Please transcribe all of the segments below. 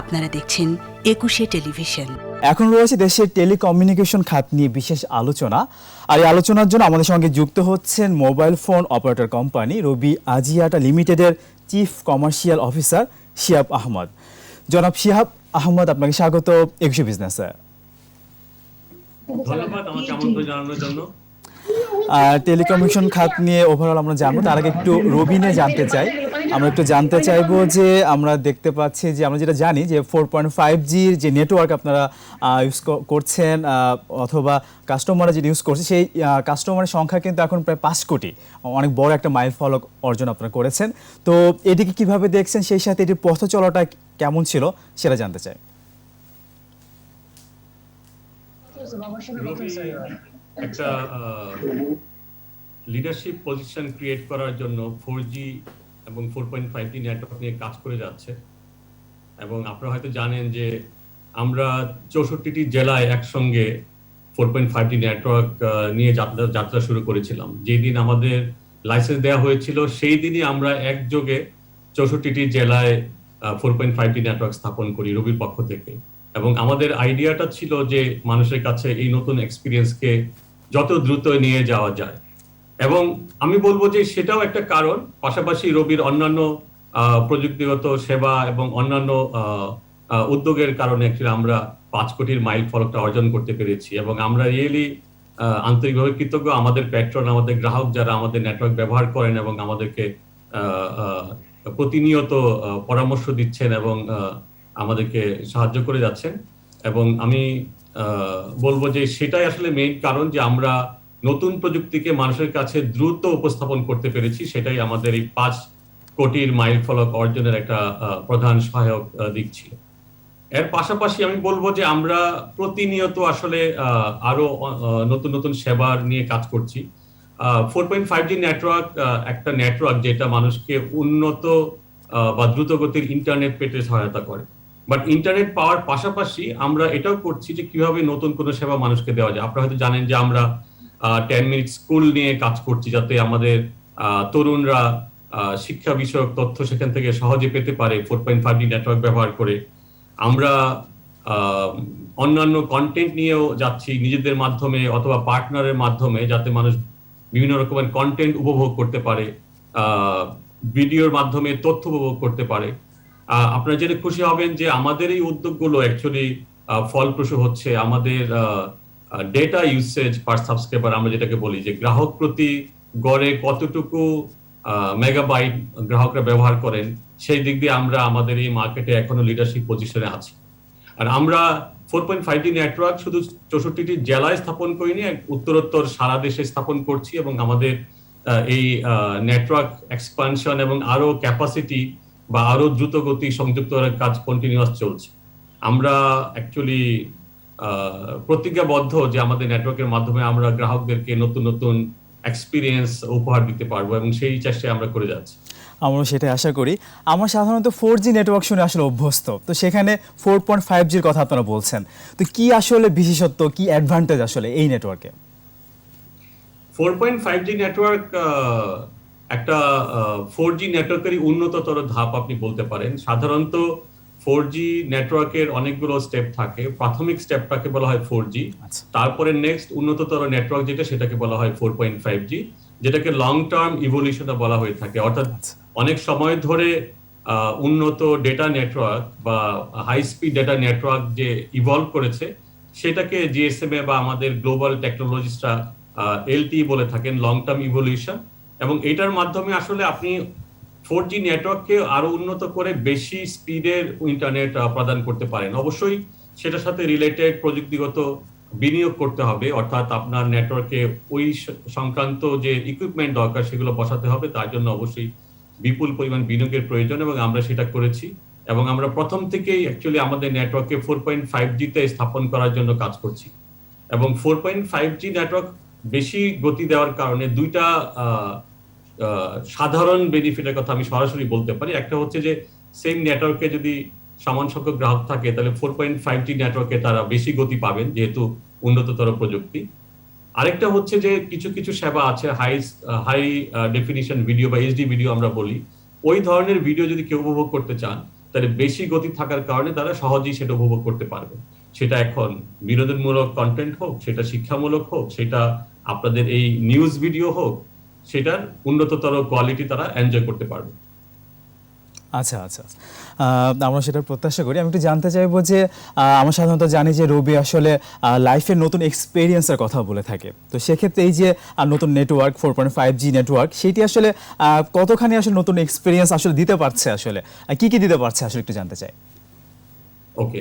আপনারা দেখছেন ২১শে টেলিভিশন। এখন রয়েছে দেশের টেলিকমিউনিকেশন খাত নিয়ে বিশেষ আলোচনা। আর এই আলোচনার জন্য আমাদের সঙ্গে যুক্ত হচ্ছেন mobile phone operator company Robi Axiata লিমিটেডের chief commercial officer Shihab Ahmed. জনাব শিহাব আহমদ, আপনাকে স্বাগত ২১শে বিজনেসে। ধন্যবাদ আমাকে আমন্ত্রণ জানানোর জন্য। টেলিকমিউনিকেশন খাত নিয়ে ওভারঅল আমরা জানবো, তার আগে একটু রবি নিয়ে জানতে চাই। আমরা একটু জানতে চাইবো যে আমরা দেখতে পাচ্ছি যে আমরা যেটা জানি যে 4.5Gর যে নেটওয়ার্ক আপনারা ইউজ করছেন অথবা কাস্টমাররা যেটা ইউজ করছে, সেই কাস্টমারের সংখ্যা কিন্তু এখন প্রায় 5 কোটি, অনেক বড় একটা মাইল ফলক অর্জন আপনারা করেছেন। তো এটিকে কিভাবে দেখছেন, সেই সাথে এটির পথ চলাটা কেমন ছিল সেটা জানতে চাই। একটা লিডারশিপ পজিশন ক্রিয়েট করার জন্য 4G এবং 4.5G নেটওয়ার্ক নিয়ে কাজ করে যাচ্ছে। এবং আপনারা হয়তো জানেন যে আমরা 64টি জেলায় একসঙ্গে 4.5G নেটওয়ার্ক নিয়ে যাত্রা শুরু করেছিলাম। যেই দিন আমাদের লাইসেন্স দেওয়া হয়েছিল সেই দিনই আমরা একযোগে 64টি জেলায় 4.5G নেটওয়ার্ক স্থাপন করি রবির পক্ষ থেকে। এবং আমাদের আইডিয়াটা ছিল যে মানুষের কাছে এই নতুন এক্সপিরিয়েন্সকে যত দ্রুত নিয়ে যাওয়া যায়। এবং আমি বলবো যে সেটাও একটা কারণ, পাশাপাশি রবির অন্যান্য প্রযুক্তিগত সেবা এবং অন্যান্য উদ্যোগের কারণে আমরা 5 কোটির মাইল ফলকটা অর্জন করতে পেরেছি। এবং আমরা রিয়েলি আন্তরিকভাবে কৃতজ্ঞ আমাদের প্যাট্রন, আমাদের গ্রাহক যারা আমাদের নেটওয়ার্ক ব্যবহার করেন এবং আমাদেরকে প্রতিনিয়ত পরামর্শ দিচ্ছেন এবং আমাদেরকে সাহায্য করে যাচ্ছেন। এবং আমি বলবো যে সেটাই আসলে মেইন কারণ যে আমরা নতুন প্রযুক্তিকে মানুষের কাছে দ্রুত উপস্থাপন করতে পেরেছি। সেটাই আমাদের এই 5 কোটির মাইল ফলক অর্জনের একটা প্রধান সহায়ক দিক ছিল। এর পাশাপাশি আমি বলবো যে আমরা প্রতিনিয়ত আসলে আরো নতুন নতুন সেবার নিয়ে কাজ করছি। 4.5G নেটওয়ার্ক একটা নেটওয়ার্ক যেটা মানুষকে উন্নত বা দ্রুতগতির ইন্টারনেট পেতে সহায়তা করে। বাট ইন্টারনেট পাওয়ার পাশাপাশি আমরা এটাও করছি যে কিভাবে নতুন কোনো সেবা মানুষকে দেওয়া যায়। আপনারা হয়তো জানেন যে আমরা 10 মিনিট স্কুল নিয়ে কাজ করছি, যাতে আমাদের তরুণরা শিক্ষা বিষয়ক তথ্য সেখান থেকে সহজে পেতে পারে 4.5G নেটওয়ার্ক ব্যবহার করে। আমরা অন্যান্য কন্টেন্ট নিয়েও যাচ্ছি নিজেদের মাধ্যমে অথবা পার্টনারের মাধ্যমে, যাতে মানুষ বিভিন্ন রকমের কন্টেন্ট উপভোগ করতে পারে, ভিডিওর মাধ্যমে তথ্য উপভোগ করতে পারে। আপনারা জেনে খুশি হবেন যে আমাদের এই উদ্যোগগুলো অ্যাকচুয়ালি ফলপ্রসূ হচ্ছে। আমাদের ডেটা ইউসেজ পার সাবস্ক্রাইবার, আমরা যেটাকে বলি যে গ্রাহক প্রতি গড়ে কতটুকু মেগাবাইট গ্রাহকরা ব্যবহার করেন, সেই দিক দিয়ে আমরা আমাদের এই মার্কেটে এখনো লিডারশিপ পজিশনে আছি। আর আমরা 4.5G নেটওয়ার্ক শুধু 64টি জেলায় স্থাপন করিনি, উত্তরোত্তর সারা দেশে স্থাপন করছি। এবং আমাদের এই নেটওয়ার্ক এক্সপানশন এবং আরো ক্যাপাসিটি বা আরো দ্রুত গতি সংযুক্ত করার কাজ কন্টিনিউয়াস চলছে। আমরা অ্যাকচুয়ালি প্রতিজ্ঞাবদ্ধ যে আমাদের নেটওয়ার্কের মাধ্যমে আমরা গ্রাহকদেরকে নতুন নতুন এক্সপিরিয়েন্স উপহার দিতে পারবো, এবং সেই চেষ্টায় আমরা করে যাচ্ছি। আমরা সেটাই আশা করি। আমরা সাধারণত 4G নেটওয়ার্ক শুনে আসলে অভ্যস্ত, তো সেখানে 4.5Gর কথা আপনারা বলছেন, তো কি আসলে বিশেষত্ব, কি অ্যাডভান্টেজ আসলে এই নেটওয়ার্কে? 4.5G নেটওয়ার্ক একটা 4G নেটওয়ার্কেরই উন্নততর ধাপ আপনি বলতে পারেন। সাধারণত 4G নেটওয়ার্কের অনেকগুলো স্টেপ থাকে। প্রাথমিক স্টেপটাকে বলা হয় 4G, তারপরে নেক্সট উন্নততর নেটওয়ার্ক যেটা, সেটাকে বলা হয় 4.5G, যেটাকে লং টার্ম ইভলিউশন বলা হয়ে থাকে। অর্থাৎ অনেক সময় ধরে উন্নত ডেটা নেটওয়ার্ক বা হাই স্পিড ডেটা নেটওয়ার্ক যে ইভলভ করেছে, সেটাকে জিএসএমএ বা আমাদের গ্লোবাল টেকনোলজিস্টরা এলটি বলে থাকেন, লং টার্ম ইভলিউশন। এবং এটার মাধ্যমে আসলে আপনি 4G নেটওয়ার্ককে আরো উন্নত করে বেশি স্পিডের ইন্টারনেট প্রদান করতে পারেন। অবশ্যই সেটার সাথে রিলেটেড প্রযুক্তিগত বিনিয়োগ করতে হবে, অর্থাৎ আপনার নেটওয়ার্কে ওই সংক্রান্ত যে ইকুইপমেন্ট দরকার সেগুলো বসাতে হবে। তার জন্য অবশ্যই বিপুল পরিমাণ বিনিয়োগের প্রয়োজন, এবং আমরা সেটা করেছি। এবং আমরা প্রথম থেকেই অ্যাকচুয়ালি আমাদের নেটওয়ার্ককে 4.5Gতে স্থাপন করার জন্য কাজ করছি। এবং 4.5G নেটওয়ার্ক বেশি গতি দেওয়ার কারণে দুইটা সাধারণ বেনিফিটের কথা আমি সরাসরি বলতে পারি। একটা হচ্ছে যে সেম নেটওয়ার্কে যদি সমান সংখ্যক গ্রাহক থাকে, তাহলে 4.5G নেটওয়ার্কে তারা বেশি গতি পাবেন, যেহেতু উন্নততর প্রযুক্তি। আরেকটা হচ্ছে যে কিছু কিছু সেবা আছে, হাই ডেফিনিশন ভিডিও বা এইচডি ভিডিও আমরা বলি, ওই ধরনের ভিডিও যদি কেউ উপভোগ করতে চান, তাহলে বেশি গতি থাকার কারণে তারা সহজেই সেটা উপভোগ করতে পারবে। সেটা এখন বিনোদনমূলক কন্টেন্ট হোক, সেটা শিক্ষামূলক হোক, সেটা আপনাদের এই নিউজ ভিডিও হোক, সেটার উন্নততর কোয়ালিটি তারা এনজয় করতে পারবে। আচ্ছা আচ্ছা, আমরা সেটা প্রত্যাশা করি। আমি একটু জানতে চাইবো যে আমরা সাধারণত জানি যে রবি আসলে লাইফের নতুন এক্সপেরিয়েন্সের কথা বলে থাকে, তো সেক্ষেত্রে এই যে নতুন নেটওয়ার্ক 4.5G নেটওয়ার্ক, সেটি আসলে কতখানি আসলে নতুন এক্সপেরিয়েন্স আসলে দিতে পারছে, আসলে কি কি দিতে পারছে আসলে একটু জানতে চাই। ওকে,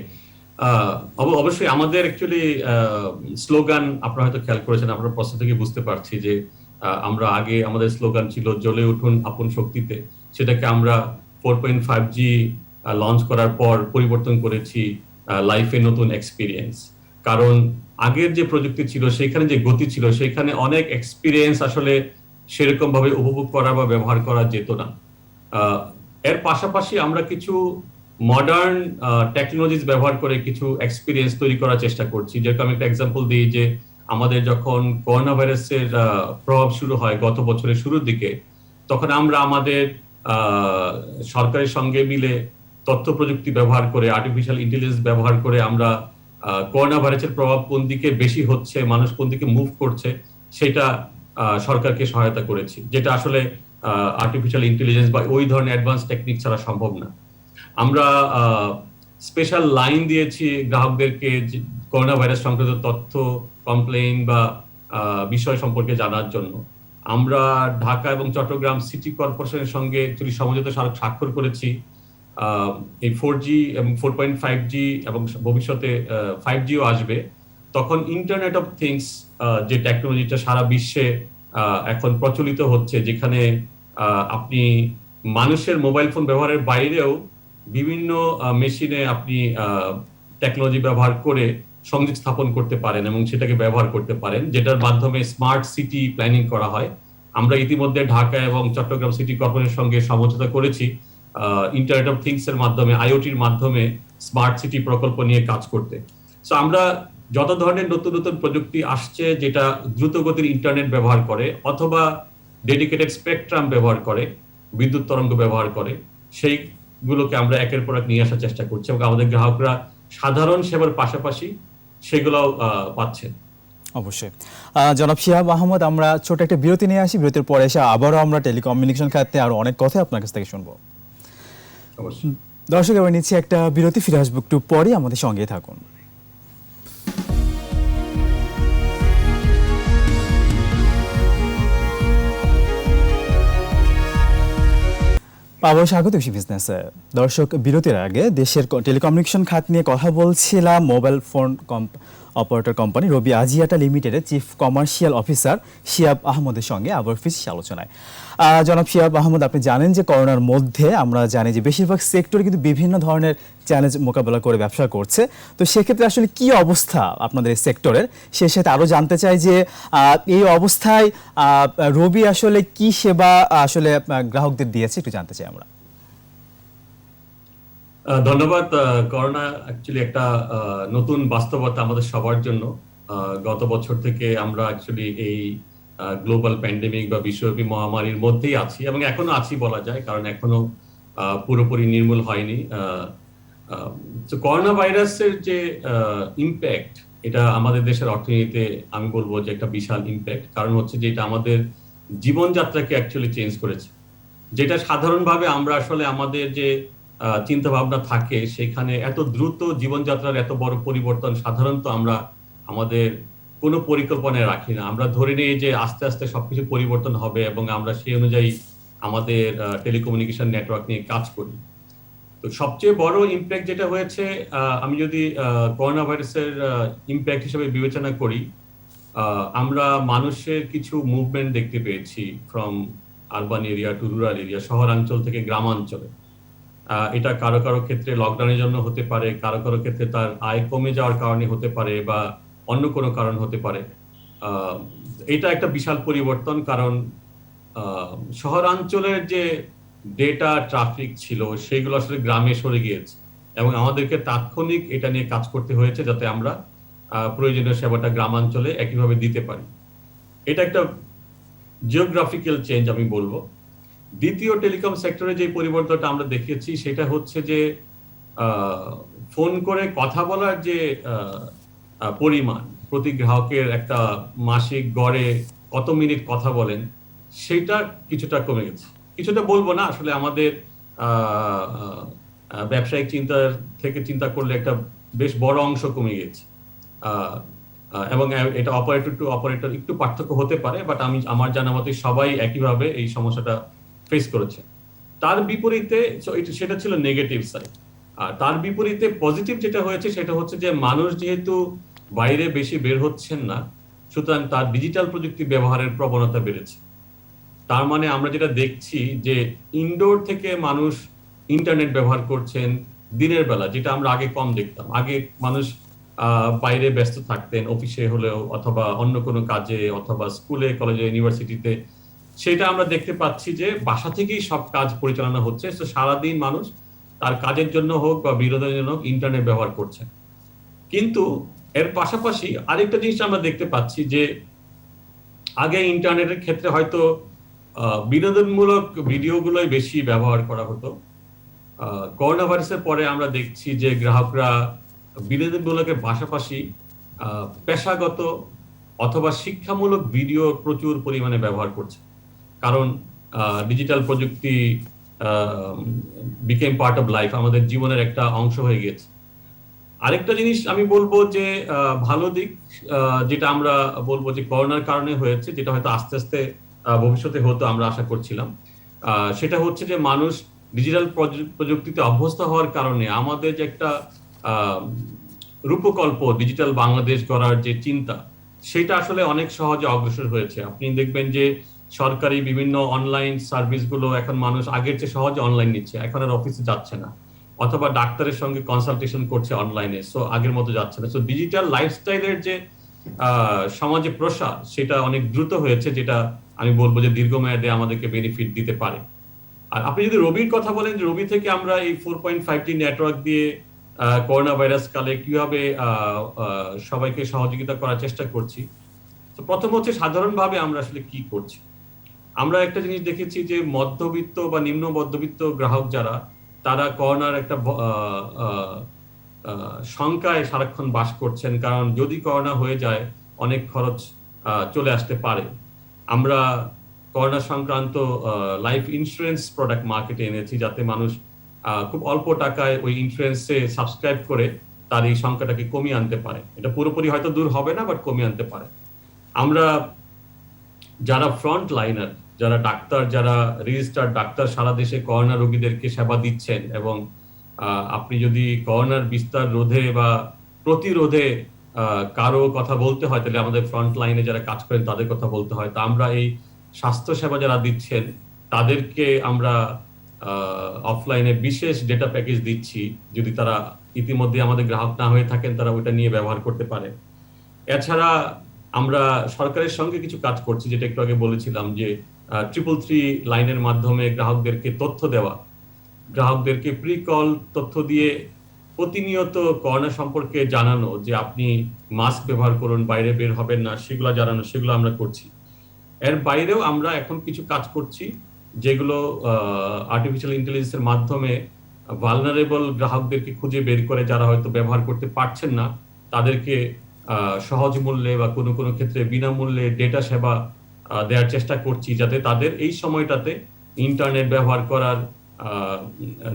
অবশ্যই আমাদের অ্যাকচুয়ালি স্লোগান আপনারা হয়তো খেয়াল করেছেন, আপনার প্রশ্ন থেকে বুঝতে পারছি যে আমরা আগে আমাদের স্লোগান ছিল জ্বলে উঠুন আপন শক্তিতে, সেটাকে আমরা 4.5G লঞ্চ করার পর পরিবর্তন করেছি লাইফে নতুন এক্সপিরিয়েন্স। কারণ আগের যে প্রযুক্তি ছিল সেখানে যে গতি ছিল, সেখানে অনেক এক্সপিরিয়েন্স আসলে সেরকম ভাবে উপভোগ করা বা ব্যবহার করা যেত না। এর পাশাপাশি আমরা কিছু মডার্ন টেকনোলজিস ব্যবহার করে কিছু এক্সপিরিয়েন্স তৈরি করার চেষ্টা করছি। যেরকম আমি একটা এক্সাম্পল দিই যে আমাদের যখন করোনা ভাইরাসের প্রভাব শুরু হয় গত বছরের শুরুর দিকে, তখন আমরা আমাদের সরকারের সঙ্গে মিলে তথ্য প্রযুক্তি ব্যবহার করে, আর্টিফিশিয়াল ইন্টেলিজেন্স ব্যবহার করে আমরা করোনা ভাইরাসের প্রভাব কোন দিকে বেশি হচ্ছে, মানুষ কোন দিকে মুভ করছে, সেটা সরকারকে সহায়তা করেছি, যেটা আসলে আর্টিফিশিয়াল ইন্টেলিজেন্স বা ওই ধরনের অ্যাডভান্স টেকনিক ছাড়া সম্ভব না। আমরা স্পেশাল লাইন দিয়েছি গ্রাহকদেরকে করোনা ভাইরাস সংক্রান্ত তথ্য, কমপ্লেইন বা বিষয় সম্পর্কে জানার জন্য। আমরা ঢাকা এবং চট্টগ্রাম সিটি কর্পোরেশনের সঙ্গে সমঝোতা স্মারক স্বাক্ষর করেছি। এই 4G এবং 4.5G এবং ভবিষ্যতে 5Gও আসবে, তখন ইন্টারনেট অফ থিংস যে টেকনোলজিটা সারা বিশ্বে এখন প্রচলিত হচ্ছে, যেখানে আপনি মানুষের মোবাইল ফোন ব্যবহারের বাইরেও বিভিন্ন মেশিনে আপনি টেকনোলজি ব্যবহার করে সংযোগ স্থাপন করতে পারেন এবং সেটাকে ব্যবহার করতে পারেন, যেটার মাধ্যমে স্মার্ট সিটি প্ল্যানিং করা হয়। আমরা ইতিমধ্যে ঢাকা এবং চট্টগ্রাম সিটি কর্পোরেশনের সঙ্গে সমঝোতা করেছি ইন্টারনেট অফ থিংস এর মাধ্যমে, আইওটির মাধ্যমে স্মার্ট সিটি প্রকল্প নিয়ে কাজ করতে। সো আমরা যত ধরনের নতুন নতুন প্রযুক্তি আসছে যেটা দ্রুতগতির ইন্টারনেট ব্যবহার করে অথবা ডেডিকেটেড স্পেকট্রাম ব্যবহার করে, বিদ্যুৎ তরঙ্গ ব্যবহার করে, সেইগুলোকে আমরা একের পর এক নিয়ে আসার চেষ্টা করছি এবং আমাদের গ্রাহকরা সাধারণ সেবার পাশাপাশি সেগুলোও পাচ্ছে। অবশ্যই। জনাব শিহাব আহমদ, আমরা ছোট একটা বিরতি নিয়ে আসি, বিরতির পরে এসে আবারও আমরা টেলিকমিউনিকেশন খাতে আরো অনেক কথা আপনার কাছ থেকে শুনবো। অবশ্যই। দর্শক, এবার নিচ্ছি একটা বিরতি, ফিরে আসবো একটু পরে, আমাদের সঙ্গেই থাকুন। আবার স্বাগত কৃষি বিজনেসে। দর্শক, বিরতির আগে দেশের টেলিকমিউনিকেশন খাত নিয়ে কথা বলছিলাম mobile phone operator company Robi Axiata লিমিটেডের চিফ কমার্শিয়াল অফিসার শিহাব আহমদের সঙ্গে আবার ফিরছি আলোচনায়। জনাব শিহাব আহমদ, আপনি জানেন যে করোনার মধ্যে আমরা জানি যে বেশিরভাগ সেক্টরে কিন্তু বিভিন্ন ধরনের চ্যালেঞ্জ মোকাবেলা করে ব্যবসা করছে, তো সেক্ষেত্রে আসলে কি অবস্থা আপনাদের এই সেক্টরের, সে সাথে আরও জানতে চাই যে এই অবস্থায় রবি আসলে কি সেবা আসলে গ্রাহকদের দিয়েছে, একটু জানতে চাই আমরা। ধন্যবাদ। করোনা অ্যাকচুয়ালি একটা নতুন বাস্তবতা আমাদের সবার জন্য। গত বছর থেকে আমরা অ্যাকচুয়ালি এই গ্লোবাল প্যান্ডেমিক বা বিশ্বব্যাপী মহামারীর মধ্যেই আছি এবং এখনো আছি বলা যায়, কারণ এখনো পুরোপুরি নির্মূল হয়নি। করোনা ভাইরাসের যে ইম্প্যাক্ট, এটা আমাদের দেশের অর্থনীতিতে আমি বলবো যে একটা বিশাল ইম্প্যাক্ট। কারণ হচ্ছে যে এটা আমাদের জীবনযাত্রাকে অ্যাকচুয়ালি চেঞ্জ করেছে, যেটা সাধারণভাবে আমরা আসলে আমাদের যে চিন্তা ভাবনা থাকে সেখানে এত দ্রুত জীবনযাত্রার এত বড় পরিবর্তন সাধারণত আমরা আমাদের কোনো পরিকল্পনায় রাখি না। আমরা ধরে নিই যে আস্তে আস্তে সবকিছু পরিবর্তন হবে এবং আমরা সেই অনুযায়ী আমাদের টেলিকমিউনিকেশন নেটওয়ার্ক নিয়ে কাজ করি। তো সবচেয়ে বড় ইম্প্যাক্ট যেটা হয়েছে, আমি যদি করোনা ভাইরাসের ইম্প্যাক্ট হিসেবে বিবেচনা করি, আমরা মানুষের কিছু মুভমেন্ট দেখতে পেয়েছি from urban area to rural area, শহরাঞ্চল থেকে গ্রামাঞ্চলে। এটা কারো কারো ক্ষেত্রে লকডাউনের জন্য হতে পারে, কারো কারো ক্ষেত্রে তার আয় কমে যাওয়ার কারণে হতে পারে বা অন্য কোনো কারণ হতে পারে। এটা একটা বিশাল পরিবর্তন, কারণ শহরাঞ্চলের যে ডেটা ট্রাফিক ছিল সেগুলো আসলে গ্রামে সরে গিয়েছে এবং আমাদেরকে তাৎক্ষণিক এটা নিয়ে কাজ করতে হয়েছে যাতে আমরা প্রয়োজনীয় সেবাটা গ্রামাঞ্চলে একইভাবে দিতে পারি। এটা একটা জিওগ্রাফিক্যাল চেঞ্জ আমি বলবো। দ্বিতীয় টেলিকম সেক্টরে যে পরিবর্তনটা আমরা দেখেছি সেটা হচ্ছে যে ফোন করে কথা বলার যে পরিমাণ, প্রতি গ্রাহকের একটা মাসিক গড়ে কত মিনিট কথা বলেন, সেটা কিছুটা কমে গেছে। কিছুটা বলবো না, আসলে আমাদের ব্যবসায়িক চিন্তার থেকে চিন্তা করলে একটা বেশ বড় অংশ কমে গেছে। এবং এটা অপারেটর টু অপারেটর একটু পার্থক্য হতে পারে, বাট আমার জানা মতে সবাই একইভাবে এই সমস্যাটা ফেস করেছে। তার বিপরীতে সেটা ছিল নেগেটিভ সাইড। আর তার বিপরীতে পজিটিভ যেটা হয়েছে সেটা হচ্ছে যে মানুষ যেহেতু বাইরে বেশি বের হচ্ছেন না, সুতরাং তার ডিজিটাল প্রযুক্তি ব্যবহারের প্রবণতা বেড়েছে। তার মানে আমরা যেটা দেখছি যে ইনডোর থেকে মানুষ ইন্টারনেট ব্যবহার করছেন দিনের বেলা, যেটা আমরা আগে কম দেখতাম। আগে মানুষ বাইরে ব্যস্ত থাকতেন, অফিসে হলেও অথবা অন্য কোনো কাজে অথবা স্কুলে, কলেজে, ইউনিভার্সিটিতে। সেটা আমরা দেখতে পাচ্ছি যে বাসা থেকেই সব কাজ পরিচালনা হচ্ছে। তো সারাদিন মানুষ তার কাজের জন্য হোক বা বিনোদনের জন্য হোক ইন্টারনেট ব্যবহার করছে। কিন্তু এর পাশাপাশি আরেকটা জিনিস আমরা দেখতে পাচ্ছি যে আগে ইন্টারনেটের ক্ষেত্রে হয়তো বিনোদনমূলক ভিডিওগুলোই বেশি ব্যবহার করা হতো। করোনা ভাইরাসের পরে আমরা দেখছি যে গ্রাহকরা বিনোদনমূলকের পাশাপাশি পেশাগত অথবা শিক্ষামূলক ভিডিও প্রচুর পরিমাণে ব্যবহার করছে, কারণ ডিজিটাল প্রযুক্তি বিকেম পার্ট অফ লাইফ, আমাদের জীবনের একটা অংশ হয়ে গেছে। আরেকটা জিনিস আমি বলবো যে ভালো দিক, যেটা আমরা বলবো যে করোনার কারণে হয়েছে, যেটা হয়তো আস্তে আস্তে ভবিষ্যতে হতো আমরা আশা করছিলাম, সেটা হচ্ছে যে মানুষ ডিজিটাল প্রযুক্তিতে অভ্যস্ত হওয়ার কারণে আমাদের যে একটা রূপকল্প ডিজিটাল বাংলাদেশ গড়ার যে চিন্তা, সেটা আসলে অনেক সহজে অগ্রসর হয়েছে। আপনি দেখবেন যে সরকারি বিভিন্ন অনলাইন সার্ভিসগুলো এখন মানুষ আগের চেয়ে সহজে অনলাইন নিচ্ছে, এখন আর অফিসে যাচ্ছে না, অথবা ডাক্তারের সঙ্গে কনসালটেশন করছে অনলাইনে, সো আগের মতো যাচ্ছে না। সো ডিজিটাল লাইফস্টাইলের যে সমাজে প্রসার, সেটা অনেক দ্রুত হয়েছে, যেটা আমি বলবো যে দীর্ঘমেয়াদে আমাদেরকে বেনিফিট দিতে পারে। আর আপনি যদি রবির কথা বলেন, যে রবি থেকে আমরা এই 4.5G নেটওয়ার্ক দিয়ে করোনা ভাইরাস কালে কিভাবে সবাইকে সহযোগিতা করার চেষ্টা করছি, তো প্রথম হচ্ছে সাধারণভাবে আমরা আসলে কি করছি। আমরা একটা জিনিস দেখেছি যে মধ্যবিত্ত বা নিম্ন মধ্যবিত্ত গ্রাহক যারা, তারা করোনার একটা শঙ্কায় সারাক্ষণ বাস করছেন, কারণ যদি করোনা হয়ে যায় অনেক খরচ চলে আসতে পারে। আমরা করোনা সংক্রান্ত লাইফ ইন্স্যুরেন্স প্রোডাক্ট মার্কেটে এনেছি, যাতে মানুষ খুব অল্প টাকায় ওই ইন্স্যুরেন্সে সাবস্ক্রাইব করে তার এই সংখ্যাটাকে কমিয়ে আনতে পারে। এটা পুরোপুরি হয়তো দূর হবে না, বাট কমিয়ে আনতে পারে। আমরা যারা ফ্রন্ট লাইনার, যারা ডাক্তার, যারা রেজিস্টার্ড ডাক্তার সারা দেশে করোনা রোগীদেরকে সেবা দিচ্ছেন, এবং আপনি যদি করোনার বিস্তার রোধে বা প্রতিরোধে কারো কথা বলতে হয়, তাহলে আমাদের ফ্রন্ট লাইনে যারা কাজ করেন তাদের কথা বলতে হয়। তা আমরা এই স্বাস্থ্য সেবা যারা দিচ্ছেন তাদেরকে আমরা অফলাইনে বিশেষ ডেটা প্যাকেজ দিচ্ছি, যদি তারা ইতিমধ্যে আমাদের গ্রাহক না হয়ে থাকেন তারা ওটা নিয়ে ব্যবহার করতে পারে। এছাড়া আমরা সরকারের সঙ্গে কিছু কাজ করছি, যেটা একটু আগে বলেছিলাম, যে 333 লাইনের মাধ্যমে গ্রাহকদেরকে তথ্য দেওয়া, গ্রাহকদেরকে প্রি কল তথ্য দিয়ে প্রতিনিয়ত করোনা সম্পর্কে জানানো, যে আপনি মাস্ক ব্যবহার করুন, বাইরে বের হবেন না, সেগুলো জানানো, সেগুলো আমরা করছি। এর বাইরেও আমরা এখন কিছু কাজ করছি, যেগুলো আর্টিফিশিয়াল ইন্টেলিজেন্সের মাধ্যমে ভালনারেবল গ্রাহকদেরকে খুঁজে বের করে, যারা হয়তো ব্যবহার করতে পারছেন না, তাদেরকে সহজ মূল্যে বা কোনো কোনো ক্ষেত্রে বিনামূল্যে ডেটা সেবা দেওয়ার চেষ্টা করছি, যাতে তাদের এই সময়টাতে ইন্টারনেট ব্যবহার করার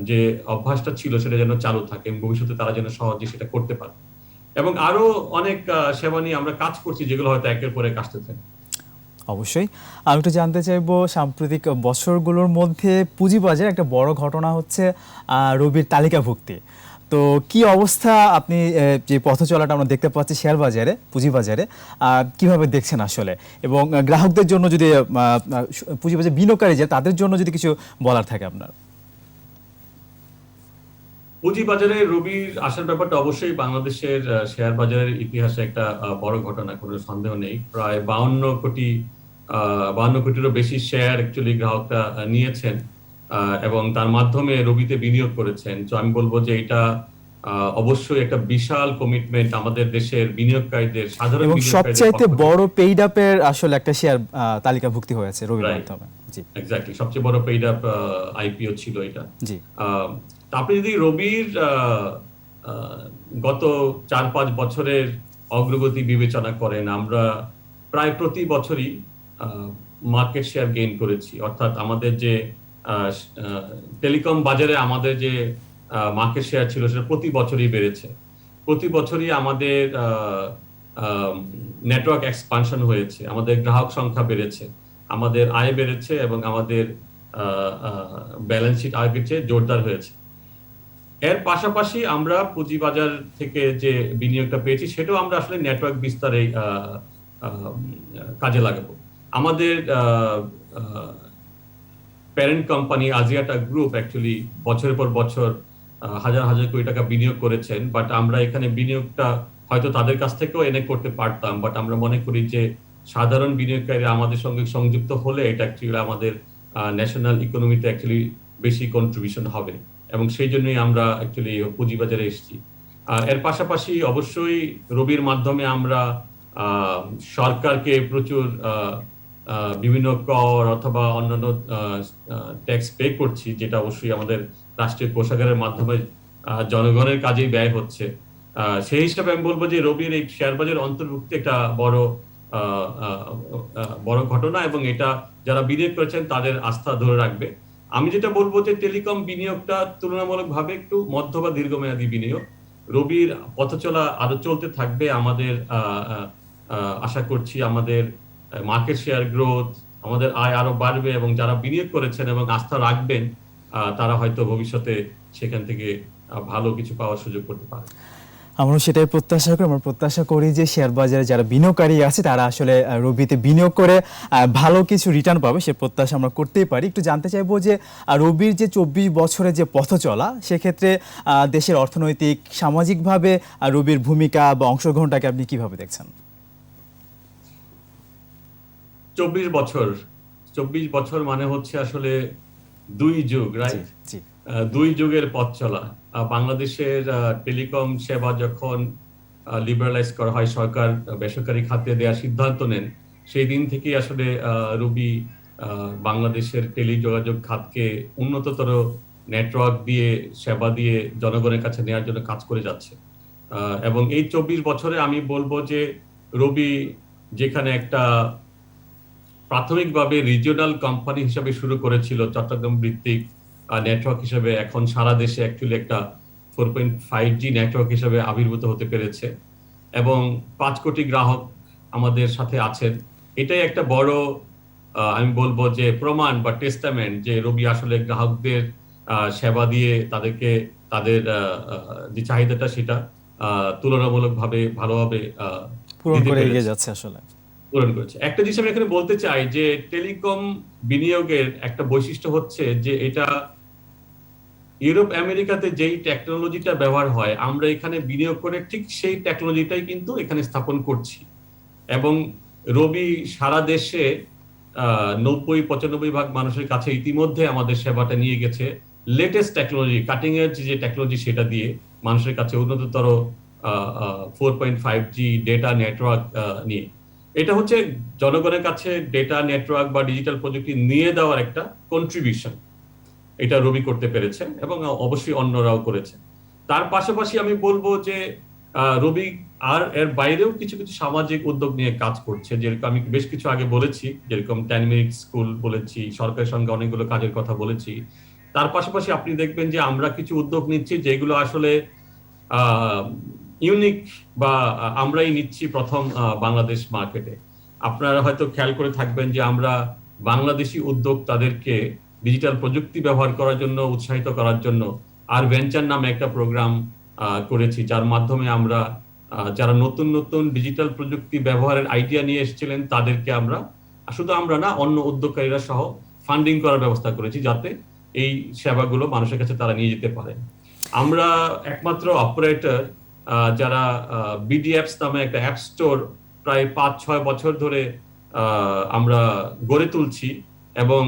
যে অভ্যাসটা ছিল সেটা যেন চালু থাকে, এবং ভবিষ্যতে তারা যেন সহজে সেটা করতে পারে। এবং আরো অনেক সেবা নিয়ে আমরা কাজ করছি, যেগুলো হয়তো একের পর এক আসতে থাকে। অবশ্যই আমি একটু জানতে চাইবো, সাম্প্রতিক বছরগুলোর মধ্যে পুঁজিবাজার একটা বড় ঘটনা হচ্ছে রবির তালিকাভুক্তি। তো কি অবস্থা, আপনি যে পথ চলাটা আমরা দেখতে পাচ্ছি শেয়ার বাজারে, পুঁজিবাজারে, কিভাবে দেখছেন আসলে, এবং গ্রাহকদের জন্য যদি পুঁজিবাজার বিনিয়োগকারী যে তাদের জন্য যদি কিছু বলার থাকে আপনার? পুঁজিবাজারে রবির আসার ব্যাপারটা অবশ্যই বাংলাদেশের শেয়ার বাজারের ইতিহাসে একটা বড় ঘটনা, কোনো সন্দেহ নেই। প্রায় 52 কোটিরও বেশি শেয়ার অ্যাকচুয়ালি গ্রাহকরা নিয়েছেন, এবং তার মাধ্যমে রবিতে বিনিয়োগ করেছেন। তো আমি বলবো যে এটা অবশ্যই একটা বিশাল কমিটমেন্ট আমাদের দেশের বিনিয়োগকারীদের, সাধারণ এবং বিনিয়োগকারীদের। সবচাইতে বড় পেইড আপের আসলে একটা শেয়ার তালিকাভুক্তি হয়েছে রবির মাধ্যমে। জি এক্স্যাক্টলি সবচেয়ে বড় পেইড আপ আইপিও ছিল এটা। জি তা আপনি যদি রবির আহ, গত 4-5 বছরের অগ্রগতি বিবেচনা করেন, আমরা প্রায় প্রতি বছরই মার্কেট শেয়ার গেইন করেছি। অর্থাৎ আমাদের যে টেলিকম বাজারে আমাদের যে মার্কেট শেয়ার ছিল সেটা প্রতি বছরই বেড়েছে। প্রতি বছরই আমাদের নেটওয়ার্ক এক্সপানশন হয়েছে, আমাদের গ্রাহক সংখ্যা বেড়েছে, আমাদের আয় বেড়েছে এবং আমাদের ব্যালেন্স শিট আগের চেয়ে জোরদার হয়েছে। এর পাশাপাশি আমরা পুঁজিবাজার থেকে যে বিনিয়োগটা পেয়েছি সেটাও আমরা আসলে নেটওয়ার্ক বিস্তারে কাজে লাগাবো। আমাদের parent company Axiata group actually বছরের পর বছর হাজার হাজার কোটি টাকা বিনিয়োগ করেছেন, বাট আমরা এখানে বিনিয়োগটা হয়তো তাদের কাছ থেকেও এনে করতে পারতাম, বাট আমরা মনে করি যে সাধারণ বিনিয়োগকারীরা আমাদের সঙ্গে সংযুক্ত হলে এটা অ্যাকচুয়ালি আমাদের ন্যাশনাল ইকোনমিতে অ্যাকচুয়ালি বেশি কন্ট্রিবিউশন হবে, এবং সেই জন্যই আমরা অ্যাকচুয়ালি পুঁজিবাজারে এসেছি। আর এর পাশাপাশি অবশ্যই রবির মাধ্যমে আমরা সরকারকে প্রচুর বিভিন্ন কর অথবা অন্যান্য ট্যাক্স পে করছি, যেটা অবশ্যই আমাদের রাষ্ট্রীয় কোষাগারের মাধ্যমে জনগণের কাজেই ব্যয় হচ্ছে। সেই হিসাবে আমি বলবো যে রবির এই শেয়ার বাজার অন্তর্ভুক্তি একটা বড় ঘটনা, এবং এটা যারা বিনিয়োগ করেছেন তাদের আস্থা ধরে রাখবে। আমি যেটা বলবো যে টেলিকম বিনিয়োগটা তুলনামূলকভাবে একটু মধ্য বা দীর্ঘমেয়াদী বিনিয়োগ। রবির পথচলা আরো চলতে থাকবে। আমাদের আশা করছি আমাদের মার্কেট শেয়ার গ্রোথ, আমাদের আয় আরো বাড়বে, এবং যারা বিনিয়োগ করেছেন এবং আস্থা রাখবেন তারা হয়তো ভবিষ্যতে সেখান থেকে ভালো কিছু পাওয়ার সুযোগ করতে পারে। আমরা সেটাই প্রত্যাশা করি। আমরা প্রত্যাশা করি যে শেয়ার বাজারে যারা বিনিয়োগকারী আছে তারা আসলে রবিতে বিনিয়োগ করে ভালো কিছু রিটার্ন পাবে, সে প্রত্যাশা আমরা করতেই পারি। একটু জানতে চাইবো যে রবির যে 24 বছরের যে পথ চলা, সেক্ষেত্রে দেশের অর্থনৈতিক সামাজিকভাবে রবির ভূমিকা বা অংশগ্রহণটাকে আপনি কিভাবে দেখছেন? 24 বছর মানে হচ্ছে আসলে 2 যুগ, রাইট? জি 2 যুগের পথ চলা। বাংলাদেশের টেলিকম সেবা যখন লিবারালাইজ করা হয়, সরকার বেসরকারি খাতে দেওয়ার সিদ্ধান্ত নেন, সেই দিন থেকেই আসলে রবি বাংলাদেশের টেলিযোগাযোগ খাতকে উন্নততর নেটওয়ার্ক দিয়ে সেবা দিয়ে জনগণের কাছে নেওয়ার জন্য কাজ করে যাচ্ছে। এবং এই 24 বছরে আমি বলবো যে রবি যেখানে একটা প্রাথমিকভাবে রিজিওনাল কোম্পানি হিসেবে শুরু করেছিল চট্টগ্রাম ভিত্তিক নেটওয়ার্ক হিসেবে, এখন সারা দেশে অ্যাকচুয়ালি একটা 4.5G নেটওয়ার্ক হিসেবে আবির্ভূত হতে পেরেছে, এবং 5 কোটি গ্রাহক আমাদের সাথে আছেন। এটাই একটা বড় আমি বলবো যে প্রমাণ বা টেস্টামেন্ট যে রবি আসলে গ্রাহকদের সেবা দিয়ে তাদেরকে তাদের যে চাহিদাটা সেটা তুলনামূলকভাবে ভালোভাবে পূরণ করে এগিয়ে যাচ্ছে আসলে। পূরণ করেছে। একটা জিনিস আমি এখানে বলতে চাই যে টেলিকম বিনিয়োগের একটা বৈশিষ্ট্য হচ্ছে যে এটা ইউরোপ আমেরিকাতে যেই টেকনোলজিটা ব্যবহার হয়, আমরা এখানে বিনিয়োগ করে ঠিক সেই টেকনোলজিটাই কিন্তু এখানে স্থাপন করছি। এবং রবি সারা দেশে 90-95 ভাগ মানুষের কাছে ইতিমধ্যে আমাদের সেবাটা নিয়ে গেছে লেটেস্ট টেকনোলজি, কাটিং এজ যে টেকনোলজি সেটা দিয়ে মানুষের কাছে উন্নততর 4.5G ডেটা নেটওয়ার্ক নিয়ে। এটা হচ্ছে জনগণের কাছে ডেটা নেটওয়ার্ক বা ডিজিটাল প্রযুক্তি নিয়ে দেওয়ার একটা কন্ট্রিবিউশন, এটা রবি করতে পেরেছে এবং অবশ্যই অন্যরাও করেছে। তার পাশাপাশি আমি বলবো যে রবি আর এর বাইরেও কিছু কিছু সামাজিক উদ্যোগ নিয়ে কাজ করছে, যেরকম আমি বেশ কিছু আগে বলেছি, যেরকম 10 মিনিট স্কুল বলেছি, সরকারের সঙ্গে অনেকগুলো কাজের কথা বলেছি। তার পাশাপাশি আপনি দেখবেন যে আমরা কিছু উদ্যোগ নিচ্ছি যেগুলো আসলে ইউনিক, বা আমরাই নিচ্ছি প্রথম বাংলাদেশ মার্কেটে। আপনারা হয়তো খেয়াল করে থাকবেন যে আমরা বাংলাদেশি উদ্যোক্তাদেরকে ডিজিটাল প্রযুক্তি ব্যবহার করার জন্য উৎসাহিত করার জন্য আর ভেঞ্চার নামে একটা প্রোগ্রাম করেছি, যার মাধ্যমে আমরা যারা নতুন নতুন ডিজিটাল প্রযুক্তি ব্যবহারের আইডিয়া নিয়ে এসেছিলেন তাদেরকে আমরা, শুধু আমরা না, অন্য উদ্যোগকারীরা সহ ফান্ডিং করার ব্যবস্থা করেছি, যাতে এই সেবাগুলো মানুষের কাছে তারা নিয়ে যেতে পারে। আমরা একমাত্র অপারেটর যারা বিডি অ্যাপস নামে একটা অ্যাপ স্টোর প্রায় 5-6 বছর ধরে আমরা গড়ে তুলছি, এবং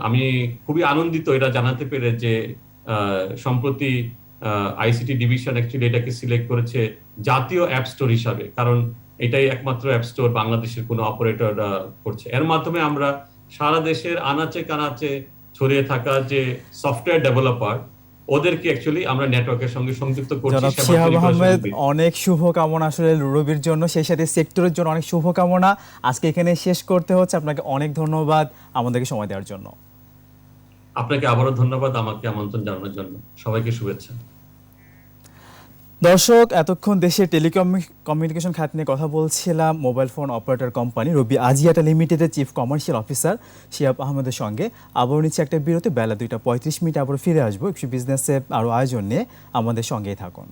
আমি খুবই আনন্দিত এটা জানাতে পেরে যে সম্প্রতি আইসিটি ডিভিশন অ্যাকচুয়ালি এটাকে সিলেক্ট করেছে জাতীয় অ্যাপ স্টোর হিসাবে, কারণ এটাই একমাত্র অ্যাপ স্টোর বাংলাদেশের কোনো অপারেটর করছে। এর মাধ্যমে আমরা সারা দেশের আনাচে কানাচে ছড়িয়ে থাকা যে সফটওয়্যার ডেভেলপার, ওদেরকে অ্যাকচুয়ালি আমরা নেটওয়ার্কের সঙ্গে সংযুক্ত করছি জনাব সেবা শিহাব টেলিকমের আহমেদ, সঙ্গে। অনেক শুভকামনা আসলে রবির জন্য, সেই সাথে সেক্টরের জন্য অনেক শুভকামনা। আজকে এখানে শেষ করতে হচ্ছে, আপনাকে অনেক ধন্যবাদ আমাদেরকে সময় দেওয়ার জন্য। আপনাকে আবারও ধন্যবাদ আমাকে আমন্ত্রণ জানানোর জন্য। সবাইকে শুভেচ্ছা। দর্শক, এতক্ষণ দেশের কমিউনিকেশন খাত নিয়ে কথা বলছিলাম mobile phone operator company Robi Axiata লিমিটেডের চিফ কমার্শিয়াল অফিসার শিহাব আহমেদের সঙ্গে। আবারও নিচ্ছে একটা বিরতি, বেলা 2টা 35 মিনিট আবারও ফিরে আসবো একটু বিজনেসে আরও আয়োজন নিয়ে। আমাদের সঙ্গেই থাকুন।